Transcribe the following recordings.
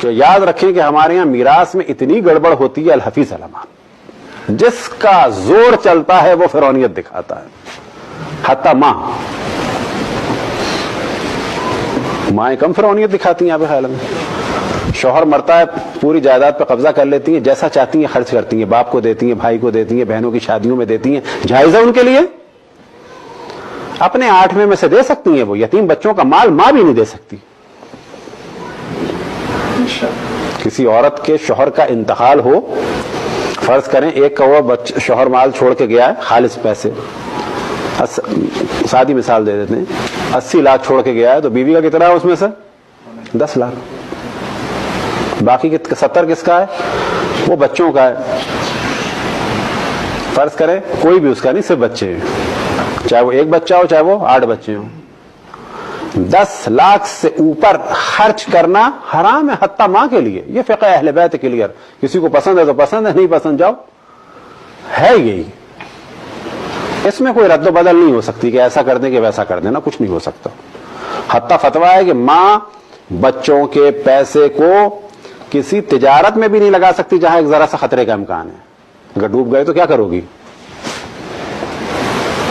کہ یاد رکھیں کہ ہمارے یہاں میراث میں اتنی گڑبڑ ہوتی ہے، الحفیظ علمان، جس کا زور چلتا ہے وہ فرعونیت دکھاتا ہے، حتی مائیں کم فرعونیت دکھاتی ہیں آپ کے خیال میں؟ شوہر مرتا ہے، پوری جائیداد پہ قبضہ کر لیتی ہیں، جیسا چاہتی ہیں خرچ کرتی ہیں، باپ کو دیتی ہیں، بھائی کو دیتی ہیں، بہنوں کی شادیوں میں دیتی ہیں، جائز ہے ان کے لیے، اپنے 8ویں میں سے دے سکتی ہیں، وہ یتیم بچوں کا مال ماں بھی نہیں دے سکتی۔ کسی عورت کے شوہر کا انتقال ہو، فرض کریں 1 کروڑ شوہر مال چھوڑ کے گیا ہے، خالص پیسے، سادی مثال دے دیتے ہیں، 80 لاکھ چھوڑ کے گیا ہے، تو بیوی کا کتنا ہے اس میں سے؟ 10 لاکھ، باقی 70 کس کا ہے؟ وہ بچوں کا ہے۔ فرض کریں کوئی بھی اس کا نہیں، صرف بچے ہیں، چاہے وہ 1 بچہ ہو چاہے وہ 8 بچے ہوں، 10 لاکھ سے اوپر خرچ کرنا حرام ہے، حتی ماں کے لیے۔ یہ فقہ اہل بیت کلیئر، کسی کو پسند ہے تو پسند ہے، نہیں پسند جاؤ، ہے یہی، اس میں کوئی رد و بدل نہیں ہو سکتی کہ ایسا کر دیں کہ ویسا کر دیں، نا کچھ نہیں ہو سکتا۔ حتی فتویٰ ہے کہ ماں بچوں کے پیسے کو کسی تجارت میں بھی نہیں لگا سکتی جہاں ایک ذرا سا خطرے کا امکان ہے، اگر ڈوب گئے تو کیا کرو گی؟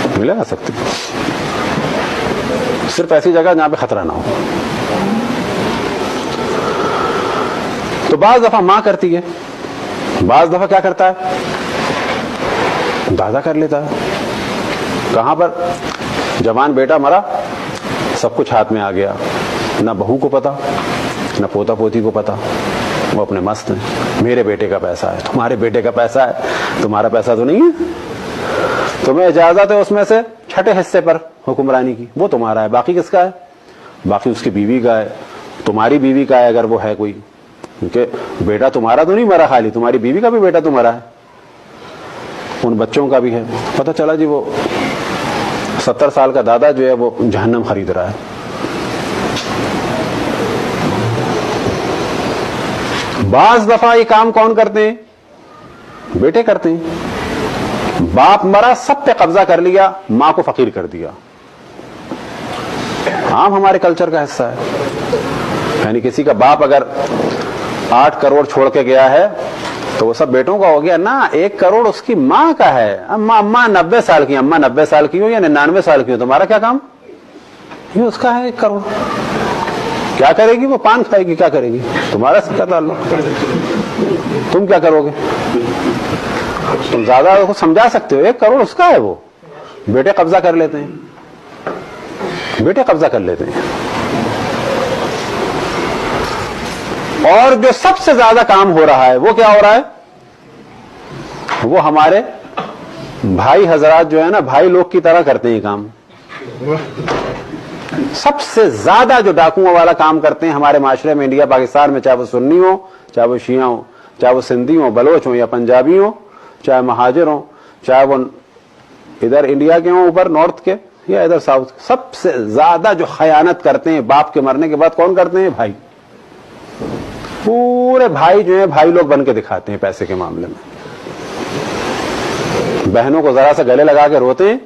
نہیں لگا سکتی، صرف ایسی جگہ جہاں پہ خطرہ نہ ہو۔ تو بعض دفعہ ماں کرتی ہے، بعض دفعہ کیا کرتا ہے؟ دادا کر لیتا ہے۔ کہاں پر؟ جوان بیٹا مرا، سب کچھ ہاتھ میں آ گیا، نہ بہو کو پتا نہ پوتا پوتی کو پتا، وہ اپنے مست ہیں، میرے بیٹے کا پیسہ ہے، تمہارے بیٹے کا پیسہ ہے، تمہارا پیسہ تو نہیں ہے، تمہیں اجازت ہے اس میں سے چھٹے حصے پر حکمرانی کی، وہ تمہارا ہے، باقی کس کا ہے؟ باقی اس کی بیوی کا ہے، تمہاری بیوی کا ہے اگر وہ ہے کوئی، کیونکہ بیٹا تمہارا تو نہیں مرا خالی، تمہاری بیوی کا بھی بیٹا تمہارا ہے، ان بچوں کا بھی ہے۔ پتہ چلا جی وہ 70 سال کا دادا جو ہے وہ جہنم خرید رہا ہے۔ بعض دفعہ یہ کام کون کرتے ہیں؟ بیٹے کرتے ہیں۔ باپ مرا، سب پہ قبضہ کر لیا، ماں کو فقیر کر دیا، عام ہمارے کلچر کا حصہ ہے۔ یعنی کسی کا باپ اگر 8 کروڑ چھوڑ کے گیا ہے تو وہ سب بیٹوں کا ہو گیا نا، 1 کروڑ اس کی ماں کا ہے۔ اماں 90 سال کی، اماں 90 سال کی ہو یا 99 سال کی ہو، تمہارا کیا کام؟ یہ اس کا ہے 1 کروڑ۔ کیا کرے گی وہ؟ پان کھائے گی، کیا کرے گی؟ تمہارا سے کیا تعلق؟ تم کیا کرو گے؟ تم زیادہ کو سمجھا سکتے ہو، 1 کروڑ اس کا ہے، وہ بیٹے قبضہ کر لیتے ہیں، بیٹے قبضہ کر لیتے ہیں۔ اور جو سب سے زیادہ کام ہو رہا ہے وہ کیا ہو رہا ہے؟ وہ ہمارے بھائی حضرات جو ہے نا، بھائی لوگ کی طرح کرتے ہیں کام۔ سب سے زیادہ جو ڈاکوؤں والا کام کرتے ہیں ہمارے معاشرے میں، انڈیا پاکستان میں، چاہے وہ سنی ہو، چاہے وہ شیعہ ہو، چاہے وہ سندھی ہوں، بلوچ ہوں یا پنجابی ہوں، چاہے مہاجر ہوں، چاہے وہ ادھر انڈیا کے ہوں اوپر نارتھ کے یا ادھر ساؤتھ کے، سب سے زیادہ جو خیانت کرتے ہیں باپ کے مرنے کے بعد کون کرتے ہیں؟ بھائی۔ پورے بھائی جو ہیں بھائی لوگ بن کے دکھاتے ہیں پیسے کے معاملے میں۔ بہنوں کو ذرا سا گلے لگا کے روتے ہیں،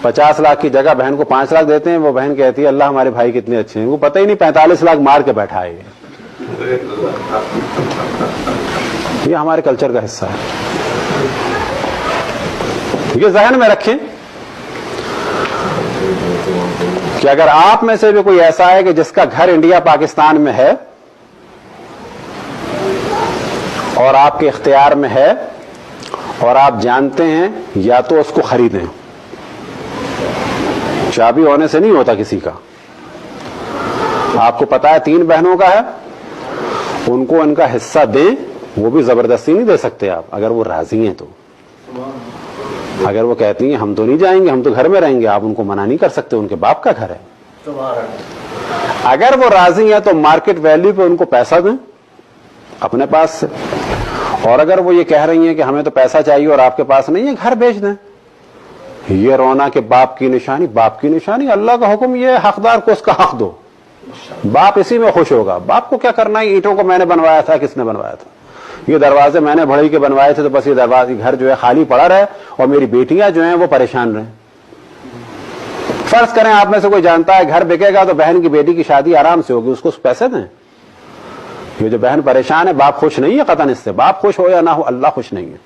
50 لاکھ کی جگہ بہن کو 5 لاکھ دیتے ہیں، وہ بہن کہتی ہے اللہ ہمارے بھائی کتنے اچھے ہیں، وہ پتہ ہی نہیں 45 لاکھ مار کے بیٹھا ہے۔ یہ ہمارے کلچر کا حصہ ہے، یہ ذہن میں رکھیں کہ اگر آپ میں سے بھی کوئی ایسا ہے کہ جس کا گھر انڈیا پاکستان میں ہے اور آپ کے اختیار میں ہے اور آپ جانتے ہیں، یا تو اس کو خریدیں، چابی ہونے سے نہیں ہوتا کسی کا۔ آپ کو پتا ہے 3 بہنوں کا ہے، ان کو ان کا حصہ دیں، وہ بھی زبردستی نہیں دے سکتے آپ، اگر وہ راضی ہیں تو۔ اگر وہ کہتی ہیں ہم تو نہیں جائیں گے، ہم تو گھر میں رہیں گے، آپ ان کو منع نہیں کر سکتے، ان کے باپ کا گھر ہے۔ اگر وہ راضی ہیں تو مارکیٹ ویلیو پہ ان کو پیسہ دیں اپنے پاس سے، اور اگر وہ یہ کہہ رہی ہیں کہ ہمیں تو پیسہ چاہیے اور آپ کے پاس نہیں ہے، گھر بیچ دیں۔ یہ رونا کہ باپ کی نشانی، باپ کی نشانی، اللہ کا حکم یہ ہے حقدار کو اس کا حق دو، باپ اسی میں خوش ہوگا۔ باپ کو کیا کرنا ہے؟ اینٹوں کو میں نے بنوایا تھا، کس نے بنوایا تھا؟ یہ دروازے میں نے بڑھئی کے بنوائے تھے، تو بس یہ دروازے گھر جو ہے خالی پڑا رہے اور میری بیٹیاں جو ہیں وہ پریشان رہیں۔ فرض کریں آپ میں سے کوئی جانتا ہے گھر بکے گا تو بہن کی بیٹی کی شادی آرام سے ہوگی، اس کو پیسے دیں، یہ جو بہن پریشان ہے باپ خوش نہیں ہے قطعاً اس سے, باپ خوش ہو یا نہ ہو اللہ خوش نہیں ہے.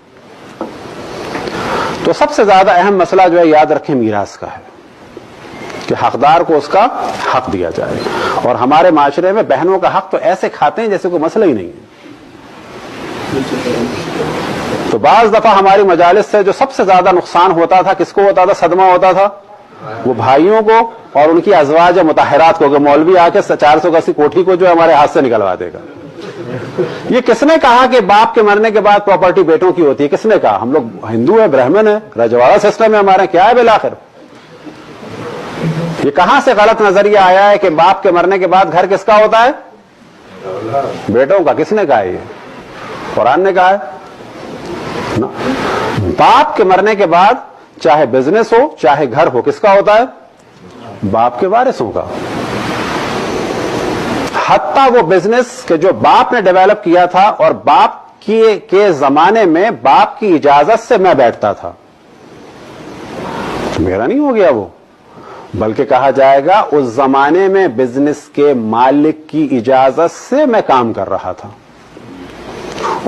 تو سب سے زیادہ اہم مسئلہ جو ہے یاد رکھیں میراث کا ہے کہ حقدار کو اس کا حق دیا جائے. اور ہمارے معاشرے میں بہنوں کا حق تو ایسے کھاتے ہیں جیسے کوئی مسئلہ ہی نہیں ہے. تو بعض دفعہ ہماری مجالس سے جو سب سے زیادہ نقصان ہوتا تھا کس کو ہوتا تھا, صدمہ ہوتا تھا, وہ بھائیوں کو اور ان کی ازواج مطہرات کو, کہ مولوی آ کے 480 کوٹھی کو جو ہمارے ہاتھ سے نکلوا دے گا. یہ کس نے کہا کہ باپ کے مرنے کے بعد پراپرٹی بیٹوں کی ہوتی ہے؟ کس نے کہا؟ ہم لوگ ہندو ہیں, برہمن ہیں, رجواڑا سسٹم ہے ہمارے, کیا ہے بالآخر؟ یہ کہاں سے غلط نظریہ آیا ہے کہ باپ کے مرنے کے بعد گھر کس کا ہوتا ہے؟ بیٹوں کا. کس نے کہا ہے؟ یہ قرآن نے کہا ہے. باپ کے مرنے کے بعد چاہے بزنس ہو چاہے گھر ہو, کس کا ہوتا ہے؟ باپ کے وارثوں کا. حتیٰ وہ بزنس کہ جو باپ نے ڈیولپ کیا تھا اور باپ کے زمانے میں باپ کی اجازت سے میں بیٹھتا تھا, میرا نہیں ہو گیا وہ, بلکہ کہا جائے گا اس زمانے میں بزنس کے مالک کی اجازت سے میں کام کر رہا تھا,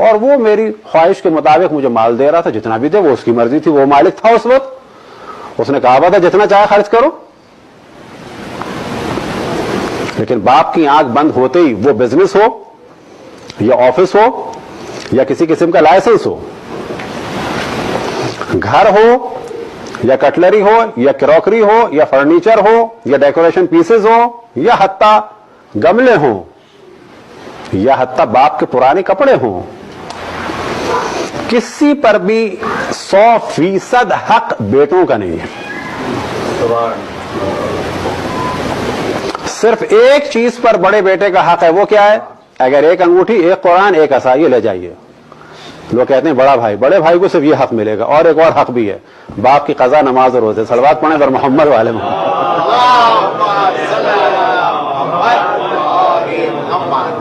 اور وہ میری خواہش کے مطابق مجھے مال دے رہا تھا. جتنا بھی دے وہ اس کی مرضی تھی, وہ مالک تھا اس وقت, اس نے کہا ہوا تھا جتنا چاہے خرچ کرو. لیکن باپ کی آنکھ بند ہوتے ہی وہ بزنس ہو یا آفس ہو یا کسی قسم کا لائسنس ہو, گھر ہو یا کٹلری ہو یا کراکری ہو یا فرنیچر ہو یا ڈیکوریشن پیسز ہو یا حتیٰ گملے ہوں یا حتیٰ باپ کے پرانے کپڑے ہوں, کسی پر بھی 100% حق بیٹوں کا نہیں ہے. صرف ایک چیز پر بڑے بیٹے کا حق ہے, وہ کیا ہے؟ اگر ایک انگوٹھی, ایک قرآن, ایک عصا, یہ لے جائیے. لوگ کہتے ہیں بڑا بھائی, بڑے بھائی کو صرف یہ حق ملے گا. اور ایک اور حق بھی ہے, باپ کی قضا, نماز اور روزے. صلوات پڑھیں پر محمد والے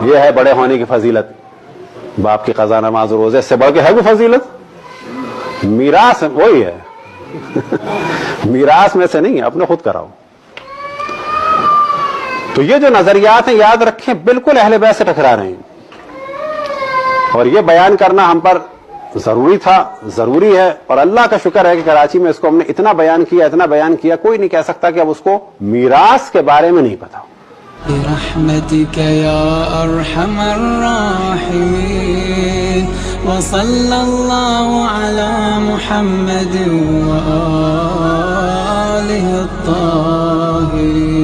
یہ ہے بڑے ہونے کی فضیلت, باپ کی قضا, نماز اور روزے. اس سے بڑھ کے ہے کوئی فضیلت؟ میراث وہی ہے میراث میں سے نہیں ہے, اپنے خود کراؤ. تو یہ جو نظریات ہیں یاد رکھیں بالکل اہل بیت سے ٹکرا رہے ہیں, اور یہ بیان کرنا ہم پر ضروری تھا, ضروری ہے. اور اللہ کا شکر ہے کہ کراچی میں اس کو ہم نے اتنا بیان کیا, کوئی نہیں کہہ سکتا کہ اب اس کو میراث کے بارے میں نہیں پتا. برحمتك يا أرحم الراحمين وصلى الله على محمد وآله الطاهرين.